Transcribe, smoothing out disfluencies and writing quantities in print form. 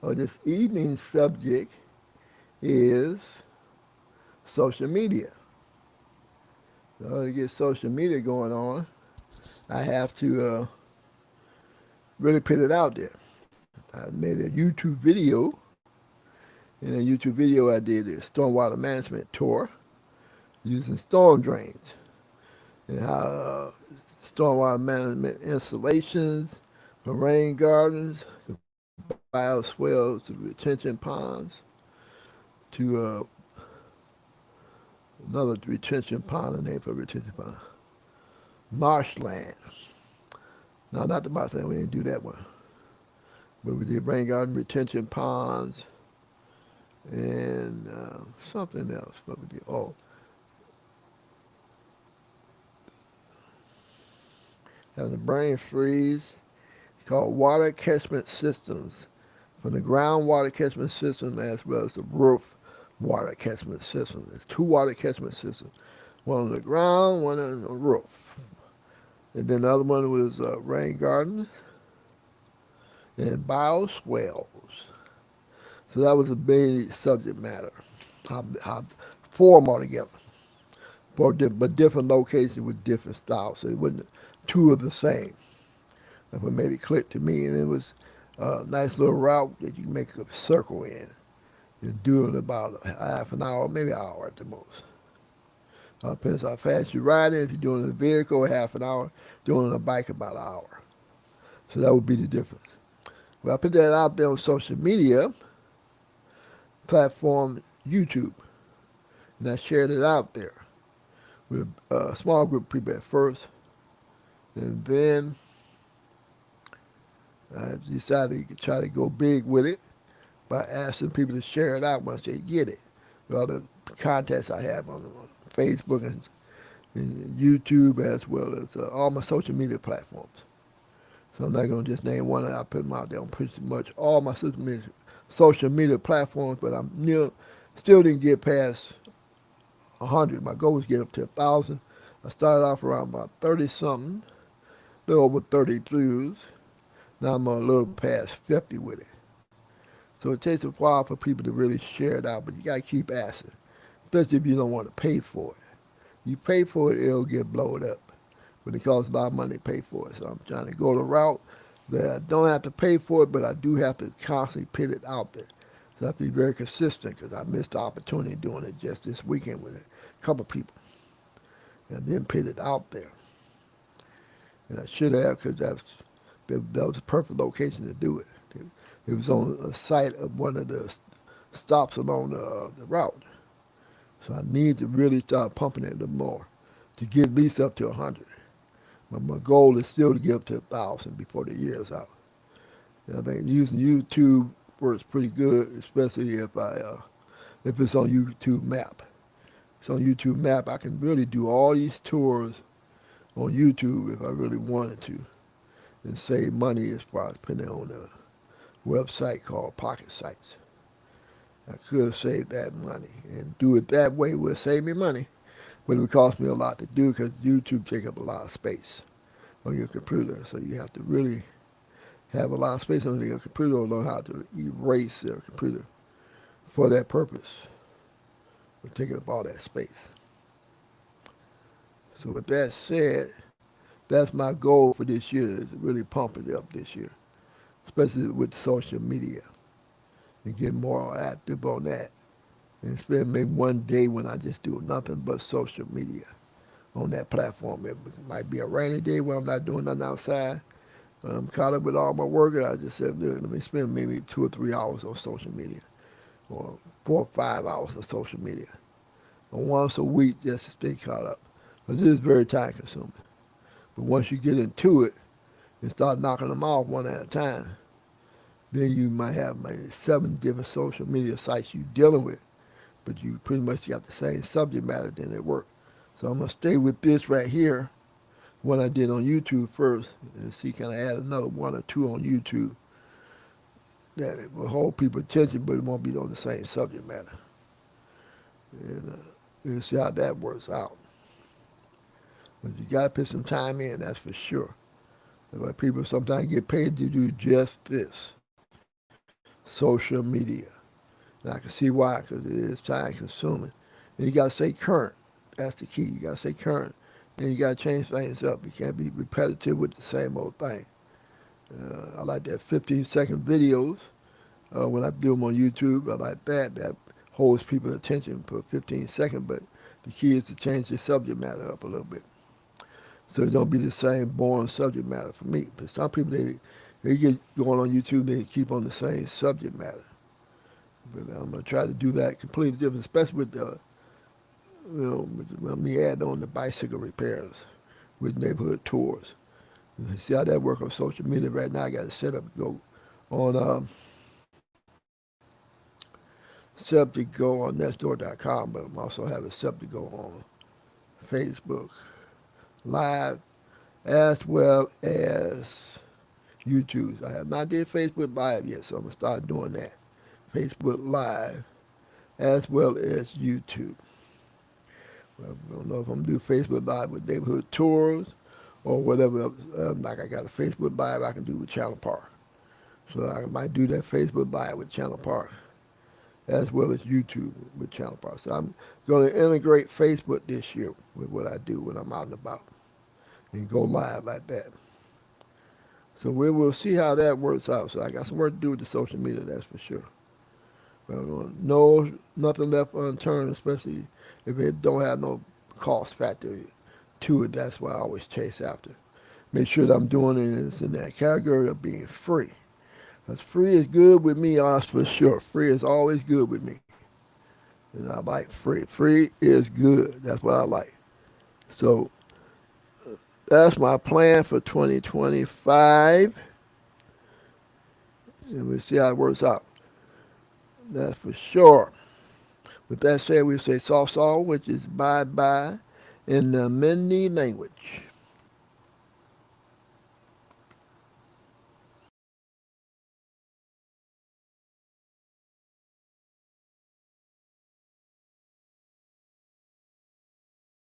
This evening's subject is social media. So to get social media going on, I have to really put it out there. I made a YouTube video. In a YouTube video, I did a stormwater management tour using storm drains and how stormwater management installations from rain gardens to bioswales to retention ponds to another retention pond, the name for retention pond, marshland. No, not the marshland, we didn't do that one. But we did rain garden retention ponds and something else. What we did? Oh, having the brain freeze. It's called water catchment systems. From the groundwater catchment system as well as the roof water catchment system. There's two water catchment systems. One on the ground, one on the roof. And then the other one was rain gardens and bioswales. So that was the main subject matter. How four them all together. But different locations with different styles. So it wasn't two of the same. That's what made it click to me. And it was a nice little route that you can make a circle in and do it in about a half an hour, maybe an hour at the most. Depends how fast you're riding. If you're doing it in a vehicle, half an hour. Doing it on a bike, about an hour. So that would be the difference. Well, I put that out there on social media platform, YouTube, and I shared it out there with a small group of people at first, and then I decided to try to go big with it by asking people to share it out once they get it. With all the contests I have on Facebook and YouTube, as well as all my social media platforms. So I'm not going to just name one. I put them out there on pretty much all my social media platforms, but still didn't get past 100. My goal was to get up to 1,000. I started off around about 30-something, a little over 30 views. Now I'm a little past 50 with it. So it takes a while for people to really share it out, but you got to keep asking, especially if you don't want to pay for it. You pay for it, it'll get blown up. But it costs a lot of money to pay for it. So I'm trying to go the route that I don't have to pay for it, but I do have to constantly put it out there. So I have to be very consistent because I missed the opportunity doing it just this weekend with a couple of people. And I didn't put it out there. And I should have because that was a perfect location to do it. It was on a site of one of the stops along the route. So I need to really start pumping it a little more to get at least up to 100. But my goal is still to get up to 1,000 before the year is out. And I think using YouTube works pretty good, especially if it's on YouTube Map. If it's on YouTube Map, I can really do all these tours on YouTube if I really wanted to, and save money as far as putting it on a website called Pocket Sites. I could save that money and do it that way. Would save me money, but it would cost me a lot to do because YouTube takes up a lot of space on your computer. So you have to really have a lot of space on your computer or know how to erase your computer for that purpose. We're taking up all that space. So with that said, that's my goal for this year, is to really pump it up this year, especially with social media, and get more active on that. And spend maybe one day when I just do nothing but social media on that platform. It might be a rainy day where I'm not doing nothing outside. I'm caught up with all my work, and I just said, let me spend maybe 2 or 3 hours on social media, or 4 or 5 hours on social media, or once a week just to stay caught up. But this is very time consuming. But once you get into it and start knocking them off one at a time, then you might have maybe 7 different social media sites you're dealing with, but you pretty much got the same subject matter, then it works. So I'm going to stay with this right here, what I did on YouTube first, and see can I add another 1 or 2 on YouTube that it will hold people's attention, but it won't be on the same subject matter. And see how that works out. But you got to put some time in, that's for sure. But people sometimes get paid to do just this. social media. And I can see why, because it is time consuming. And you got to stay current. That's the key. You got to stay current. And you got to change things up. You can't be repetitive with the same old thing. I like that 15-second videos when I do them on YouTube. I like that. That holds people's attention for 15 seconds. But the key is to change the subject matter up a little bit, so it don't be the same boring subject matter for me. But some people, they get going on YouTube, they keep on the same subject matter. But I'm gonna try to do that completely different, especially with the, with me adding on the bicycle repairs with neighborhood tours. You see how that work on social media right now? I got it set up to go on set to go on nextdoor.com, but I'm also having set to go on Facebook Live as well as YouTube. I have not did Facebook Live yet, so I'm gonna start doing that. Facebook Live as well as YouTube. Well, I don't know if I'm gonna do Facebook Live with neighborhood tours or whatever. Like I got a Facebook Live I can do with Channel Park, so I might do that Facebook Live with Channel Park as well as YouTube with Channel Park. So I'm going to integrate Facebook this year with what I do when I'm out and about and go live like that. So we will see how that works out. So I got some work to do with the social media, that's for sure. But no, nothing left unturned, especially if it don't have no cost factor to it. That's why I always chase after. Make sure that I'm doing it in that category of being free. Because free is good with me, that's for sure. Free is always good with me. And I like free. Free is good. That's what I like. So that's my plan for 2025. And we'll see how it works out. That's for sure. With that said, we say soft which is bye-bye in the Mindi language.